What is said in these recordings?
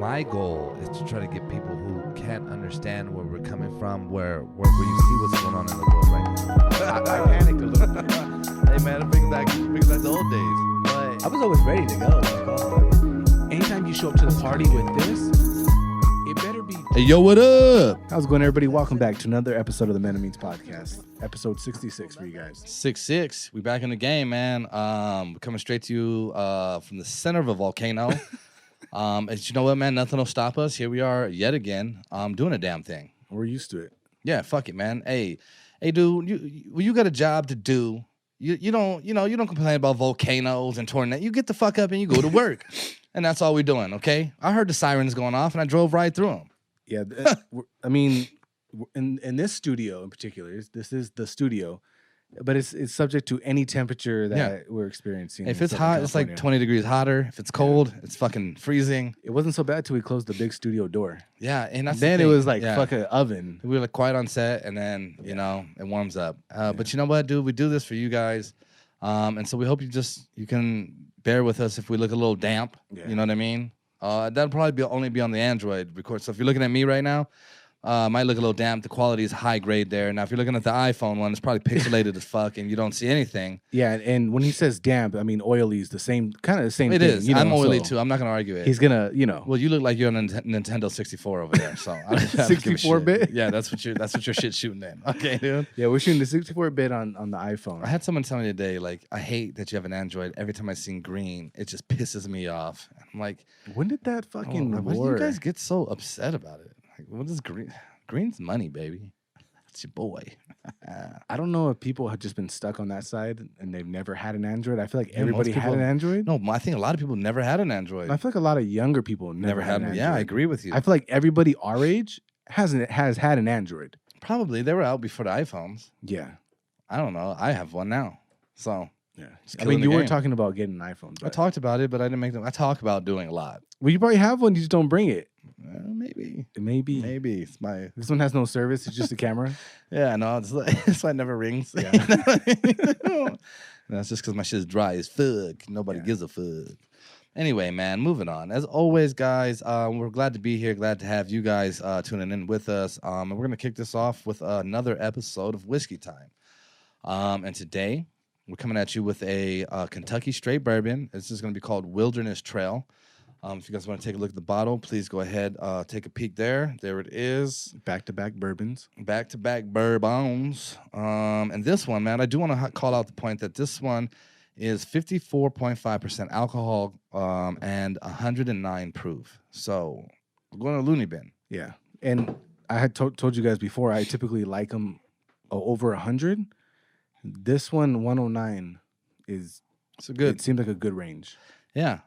my goal is to try to get people who can't understand where we're coming from, where you see what's going on in the world right now. I panicked a little bit. Hey man, it brings back the old days. I was always ready to go. Anytime you show up to the party with this, it better be. Hey yo, what up? How's it going, everybody? Welcome back to another episode of the Men and Meats podcast, episode 66 for you guys. 6'6". We back in the game, man. We're coming straight to you from the center of a volcano. And you know what, man? Nothing will stop us. Here we are yet again, doing a damn thing. We're used to it. Yeah, fuck it, man. Hey, dude, you got a job to do. You don't complain about volcanoes and tornadoes. You get the fuck up and you go to work, and that's all we're doing. Okay? I heard the sirens going off, and I drove right through them. Yeah, I mean, in this studio in particular, this is the studio, but it's subject to any temperature that we're experiencing. If it's hot, it's like 20 degrees hotter. If it's cold, it's fucking freezing. It wasn't so bad till we closed the big studio door. Yeah, and that's then the it thing. was like fucking oven. We were like quiet on set, and then you know it warms up. But you know what, dude? We do this for you guys, and so we hope you can bear with us if we look a little damp. Yeah. You know what I mean? That'll probably only be on the Android record. So if you're looking at me right now, might look a little damp. The quality is high grade there. Now if you're looking at the iPhone one, it's probably pixelated as fuck, and you don't see anything. Yeah, and when he says damp, I mean oily is the same kind of the same It thing. is. You know, I'm oily so too. I'm not gonna argue it. He's gonna, Well, you look like you're on a Nintendo 64 over there. So I don't give a 64-bit? shit. Yeah, that's what your shit's shooting in. Okay, dude. Yeah, we're shooting the 64-bit on the iPhone. I had someone tell me today, like, I hate that you have an Android. Every time I see green, it just pisses me off. I'm like, When did that fucking why do war? you guys get so upset about it? Like, what is green? Green's money, baby. That's your boy. I don't know if people have just been stuck on that side and they've never had an Android. I feel like Yeah, everybody most had people- an Android. No, I think a lot of people never had an Android. I feel like a lot of younger people never had an one. Android. Yeah, I agree with you. I feel like everybody our age has had an Android. Probably they were out before the iPhones. Yeah. I don't know. I have one now. So Yeah. It's I killing mean, the you were game. talking about getting an iPhone. I But, talked about it, but I didn't make them. I talk about doing a lot. well, you probably have one. You just don't bring it. Maybe. Maybe. It's my. This one has no service. It's just a camera. Yeah, no, it's why it never rings. Yeah. That's just because my shit is dry as fuck. Nobody Yeah. gives a fuck. Anyway, man, moving on. As always, guys, we're glad to be here. Glad to have you guys tuning in with us. And we're going to kick this off with another episode of Whiskey Time. And today, we're coming at you with a Kentucky straight bourbon. This is going to be called Wilderness Trail. If you guys want to take a look at the bottle, please go ahead, take a peek there. There it is. Back-to-back bourbons. Back-to-back bourbons. And this one, man, I do want to call out the point that this one is 54.5% alcohol and 109 proof. So we're going to loony bin. Yeah. And I had told you guys before, I typically like them over 100. This one, 109, is So good. It seems like a good range. Yeah.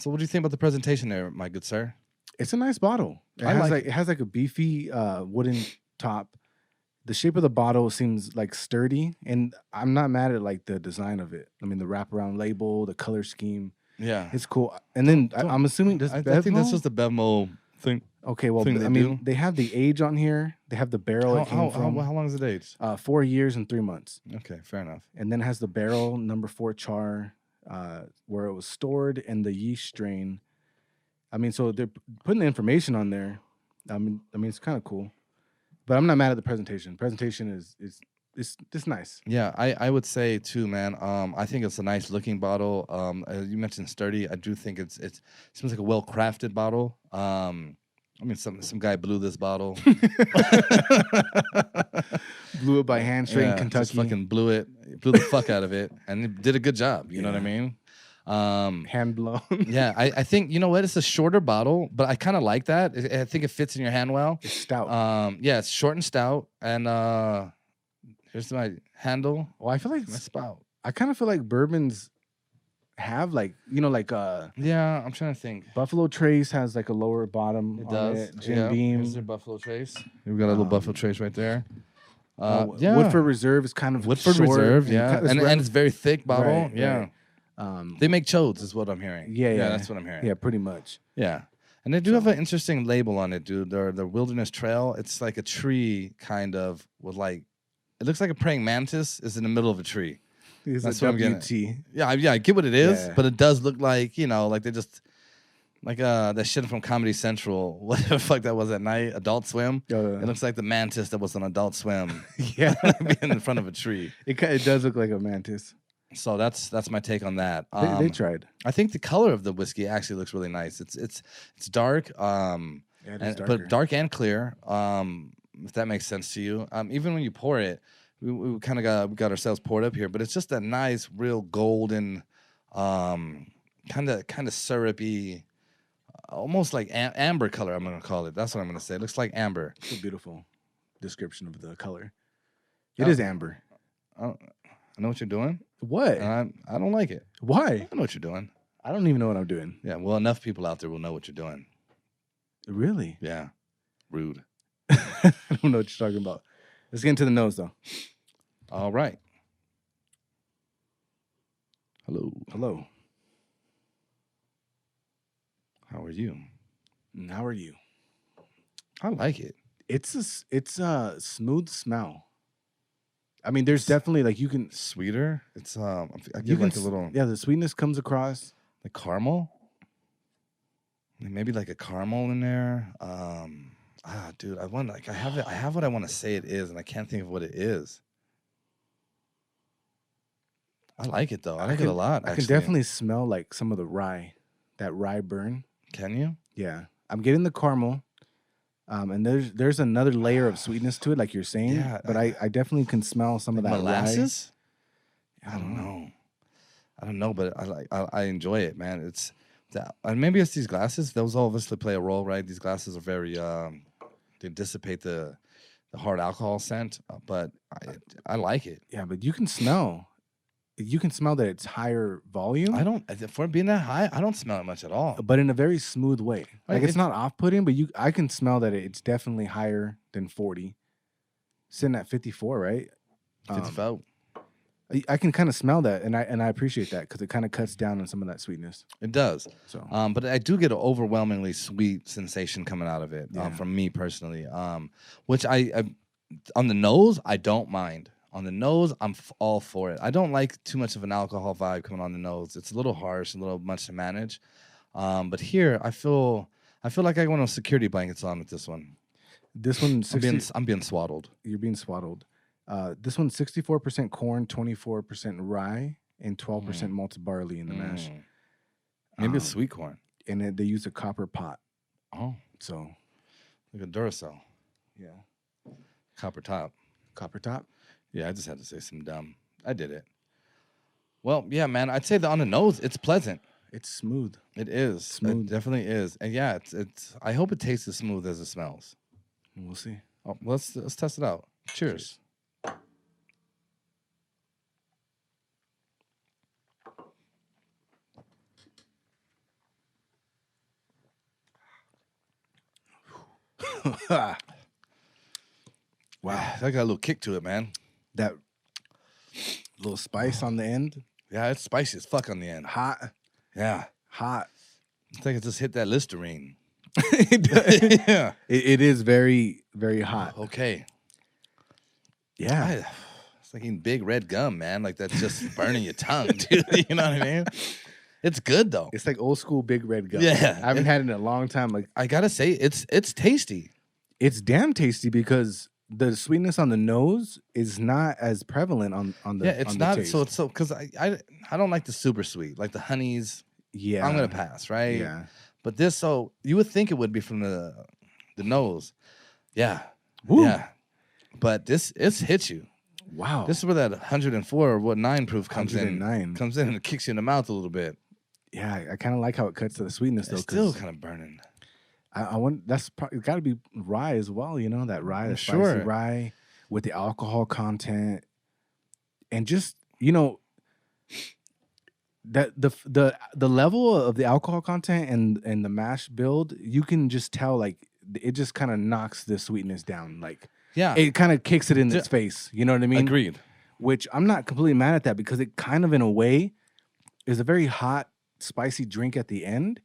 So what do you think about the presentation there, my good sir? It's a nice bottle. It has like a beefy wooden top. The shape of the bottle seems like sturdy, and I'm not mad at like the design of it. I mean, the wraparound label, the color scheme, Yeah. it's cool. And then I'm assuming I think that's just the Bevmo thing. okay. Well, thing they I mean, do. they have the age on here. They have the barrel it came from. How long is it aged? 4 years and 3 months, Okay, fair enough. and then it has the barrel number 4 char, where it was stored, and the yeast strain. I mean, so they're putting the information on there. I mean, it's kind of cool, but I'm not mad at the presentation. Presentation is nice. Yeah, I would say too, man. I think it's a nice looking bottle. As you mentioned sturdy. I do think it seems like a well crafted bottle. I mean, some guy blew this bottle. Blew it by hand straight in Just Kentucky. fucking blew the fuck out of it, and it did a good job. You know what I mean? Hand blown. Yeah, I think you know what? It's a shorter bottle, but I kind of like that. I think it fits in your hand well. It's stout. Yeah, it's short and stout, and here's my handle. Well, I feel like My spout. I kind of feel like bourbons have like Yeah, I'm trying to think. Buffalo Trace has like a lower bottom. It on does. It. Jim Yeah. Beam. Here's their Buffalo Trace. We've got a little Buffalo Trace right there. Yeah. Woodford Reserve is kind of Woodford short Reserve, yeah. kind of And it's very thick bottle. Right, yeah. right. They make chodes is what I'm hearing. Yeah, That's what I'm hearing. Yeah, pretty much. Yeah. And they do have an interesting label on it, dude. The Wilderness Trail. It's like a tree kind of with like, it looks like a praying mantis is in the middle of a tree. It's That's a what I'm getting WT. Yeah, I get what it is, Yeah. but it does look like, like they just Like that shit from Comedy Central. What the fuck that was at night? Adult Swim. It looks like the mantis that was on Adult Swim. Yeah, being in front of a tree. it does look like a mantis. So that's my take on that. They tried. I think the color of the whiskey actually looks really nice. It's dark. But dark and clear. If that makes sense to you. Even when you pour it, we kind of got ourselves poured up here, but it's just a nice, real golden, kind of syrupy. Almost like amber color, I'm going to call it. That's what I'm going to say. It looks like amber. It's a beautiful description of the color. It is amber. I know what you're doing. What? I don't like it. Why? I know what you're doing. I don't even know what I'm doing. Yeah, well, enough people out there will know what you're doing. Really? Yeah. Rude. I don't know what you're talking about. Let's get into the nose, though. All right. Hello. How are you? And how are you? I like it. It's a smooth smell. I mean, there's definitely like you can Sweeter. It's I you get can like a little the sweetness comes across. like caramel. Maybe like a caramel in there. Dude, I have what I want to say it is, and I can't think of what it is. I like it though. I like it a lot. I can definitely smell like some of the rye, that rye burn. Can you? Yeah, I'm getting the caramel, and there's another layer of sweetness to it, like you're saying. Yeah, but I definitely can smell some of that molasses. Rye. I don't know, but I enjoy it, man. It's that, and maybe it's these glasses. Those obviously play a role, right? These glasses are very they dissipate the hard alcohol scent, but I like it. Yeah, but you can smell that it's higher volume. I don't, for it being that high, I don't smell it much at all. But in a very smooth way. Right, Like it's not off-putting, but I can smell that it's definitely higher than 40. Sitting at 54, right? 54. I can kind of smell that, and I appreciate that because it kind of cuts down on some of that sweetness. It does. So, but I do get an overwhelmingly sweet sensation coming out of it from me personally. Which I on the nose, I don't mind. On the nose, I'm all for it. I don't like too much of an alcohol vibe coming on the nose. It's a little harsh, a little much to manage. But here, I feel like I want security blankets on with this one. This one, I'm being swaddled. You're being swaddled. This one's 64% corn, 24% rye, and 12% malted barley in the mash. Maybe it's sweet corn. And they use a copper pot. Oh, so like a Duracell. Yeah, copper top. Copper top. Yeah, I just had to say something dumb. I did it. Well, yeah, man. I'd say that on the nose, it's pleasant. It's smooth. It is. Smooth. It definitely is. And yeah, it's. I hope it tastes as smooth as it smells. We'll see. Oh, let's test it out. Cheers. Wow, that got a little kick to it, man. That little spice on the end. Yeah, it's spicy as fuck on the end. Hot. Yeah. Hot. It's like it just hit that Listerine. Yeah. It is very, very hot. Okay. Yeah. It's like eating big red gum, man. Like that's just burning your tongue, dude. You know what I mean? It's good though. It's like old school big red gum. Yeah. I haven't had it in a long time. Like I gotta say, it's tasty. It's damn tasty because the sweetness on the nose is not as prevalent on the it's on the not taste. so because I don't like the super sweet, like the honeys. Yeah, I'm gonna pass, right? Yeah, but this, so you would think it would be from the nose. Yeah. Woo. Yeah. But this hits you. Wow. This is where that 104 or 9 proof comes in. 109. Comes in and it kicks you in the mouth a little bit. Yeah, I kind of like how it cuts to the sweetness though. It's still kind of burning. I want that's probably got to be rye as well. You know that rye, that Sure. spicy rye with the alcohol content, and just that the level of the alcohol content and the mash build, you can just tell like it just kind of knocks the sweetness down. Like Yeah. it kind of kicks it in its face. You know what I mean? Agreed. Which I'm not completely mad at that because it kind of in a way is a very hot, spicy drink at the end,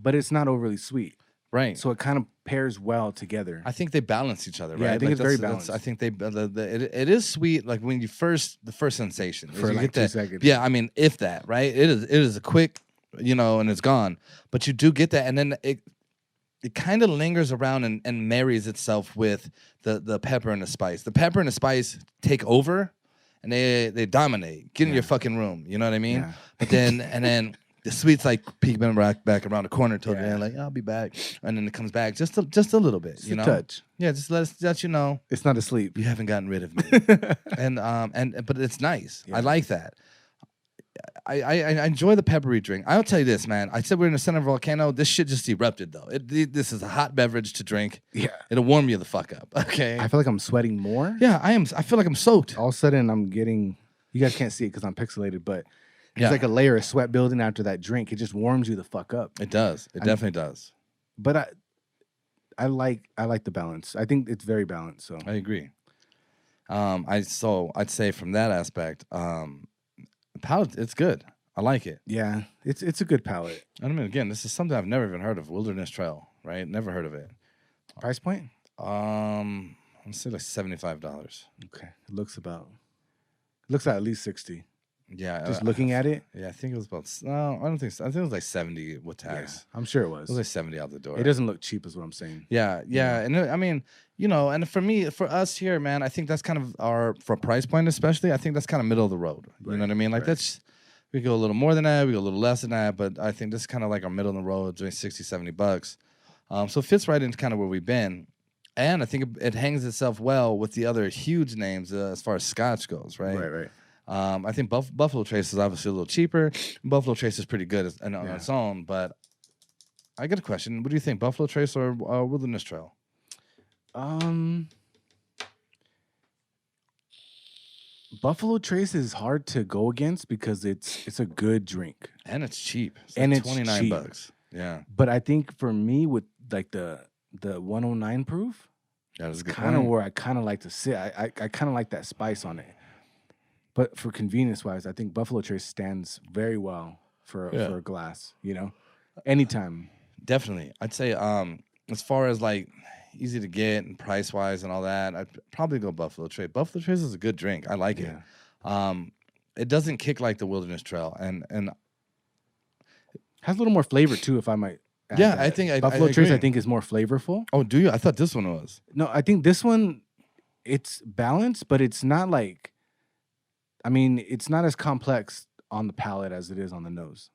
but it's not overly sweet. Right. So it kind of pairs well together. I think they balance each other, right? Yeah, I think Like, it's very that's- balanced. I think it is sweet, like when the first sensation is For you like get 2 that- seconds. Yeah, I mean, if that, right? It is a quick and it's gone. But you do get that, and then it kind of lingers around and marries itself with the pepper and the spice. The pepper and the spice take over, and they dominate. Get in your fucking room. You know what I mean? Yeah. But then the sweet's like peeking back around the corner till the end, like I'll be back, and then it comes back just a little bit. Just a touch. Yeah, just let you know It's not asleep. you haven't gotten rid of me. and but it's nice. Yeah. I like that. I enjoy the peppery drink. I'll tell you this, man. I said we're in the center of a volcano. This shit just erupted, though. This is a hot beverage to drink. Yeah. It'll warm you the fuck up. Okay. I feel like I'm sweating more. Yeah, I am. I feel like I'm soaked. All of a sudden, I'm getting. You guys can't see it because I'm pixelated, but it's Yeah. like a layer of sweat building after that drink. It just warms you the fuck up. It does. It definitely does. But I like the balance. I think it's very balanced. So I agree. I'd say from that aspect, palate, it's good. I like it. yeah, it's a good palate. I mean, again, this is something I've never even heard of. Wilderness Trail, right? Never heard of it. Price point? Let's say like $75. Okay, it looks at least 60. Yeah, Just looking at it. Yeah, I think it was about. No, I don't think so. I think it was like 70 with Yeah, tax. I'm sure it It was. was like 70 out the door. It doesn't look cheap, is what I'm saying. Yeah, and I mean, and for us here, man, I think that's kind of for price point, especially. I think that's kind of middle of the road. You know what I mean? Like we go a little more than that, we go a little less than that, but I think this is kind of like our middle of the road, doing $60-$70. So it fits right into kind of where we've been, and I think it hangs itself well with the other huge names as far as Scotch goes, right? Right. I think Buffalo Trace is obviously a little cheaper. Buffalo Trace is pretty good on its own, but I get a question. What do you think, Buffalo Trace or Wilderness Trail? Buffalo Trace is hard to go against because it's a good drink. And it's cheap. It's And like it's $29. cheap. Yeah. But I think for me, with like the 109 proof, That is a good kind of point. where I kind of like to sit. I kind of like that spice on it. But for convenience wise, I think Buffalo Trace stands very well for a glass. Anytime. Definitely. I'd say as far as like easy to get and price wise and all that, I'd probably go Buffalo Trace. Buffalo Trace is a good drink. I like it. It doesn't kick like the Wilderness Trail, and Has a little more flavor too, if I might. add Yeah, that. I think Buffalo I Trace I agree. think is more flavorful. Oh, do you? I thought this one was. No, I think this one, it's balanced, but it's not like. I mean, it's not as complex on the palate as it is on the nose.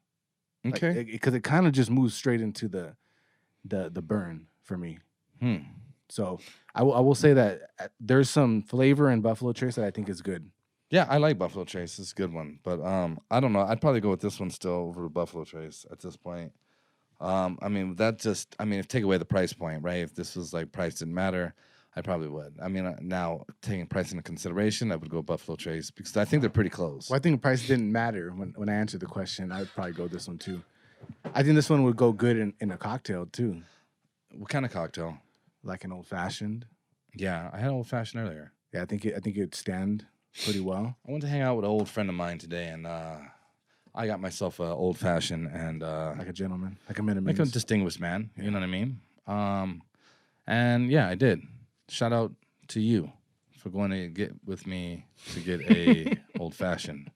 Okay. Because it kind of just moves straight into the burn for me. So I will say that there's some flavor in Buffalo Trace that I think is good. Yeah, I like Buffalo Trace. It's a good one. But I don't know. I'd probably go with this one still over Buffalo Trace at this point. I mean, if take away the price point, right? If this was like price didn't matter, I probably would. I mean, now taking price into consideration, I would go Buffalo Trace because I think they're pretty close. Well, I think the price didn't matter when I answered the question. I would probably go this one too. I think this one would go good in a cocktail too, What kind of cocktail? like an old fashioned. Yeah, I had old fashioned earlier. Yeah, I think it'd stand pretty well. I went to hang out with an old friend of mine today, and I got myself an old fashioned and Like a gentleman, like a man of like a means. distinguished man. You know what I mean? And yeah, I did. Shout out to you for going to get with me to get a old fashioned.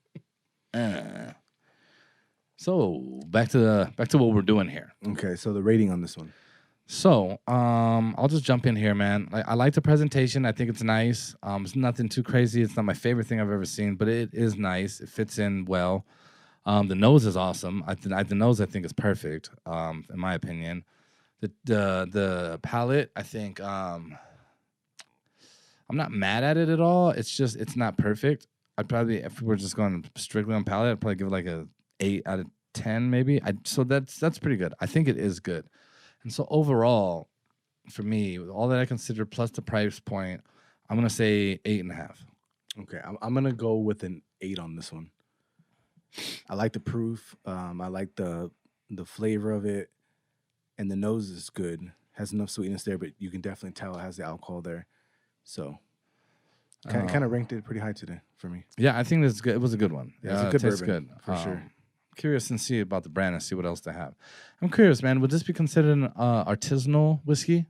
So back to what we're doing here. Okay, so the rating on this one. So I'll just jump in here, man. I like the presentation. I think it's nice. It's nothing too crazy. It's not my favorite thing I've ever seen, but it is nice. It fits in well. The nose is awesome. The nose I think is perfect. In my opinion, the palate I think I'm not mad at it at all. It's not perfect. I'd probably, if we were just going strictly on palate, I'd probably give it like a 8 out of 10 maybe. So that's pretty good. I think it is good. And so overall, for me, with all that I consider plus the price point, I'm gonna say 8.5. Okay, I'm gonna go with an 8 on this one. I like the proof. I like the flavor of it, and the nose is good. Has enough sweetness there, but you can definitely tell it has the alcohol there. So, kind of ranked it pretty high today for me. Yeah, I think this is good. It was a good one. Yeah, it's a good tastes bourbon, good for sure. Curious and see about the brand and see what else they have. I'm curious, man. Would this be considered an artisanal whiskey?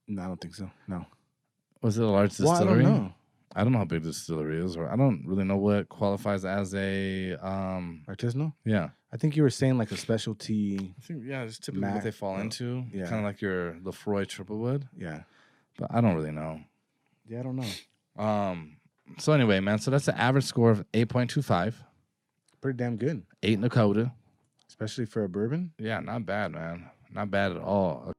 No, I don't think so. No. Was it a large Well, distillery? I don't know. I don't know how big the distillery is, or I don't really know what qualifies as a Artisanal? yeah. I think you were saying like a specialty. I think, yeah, it's typically what Mac- they fall into. yeah. Kind of like your Lefroy Triple Wood. Yeah. But I don't really know. Yeah, I don't know. So anyway, man, so that's the average score of 8.25. Pretty damn good, 8 Nakota. especially for a bourbon. Yeah, not bad, man. Not bad at all.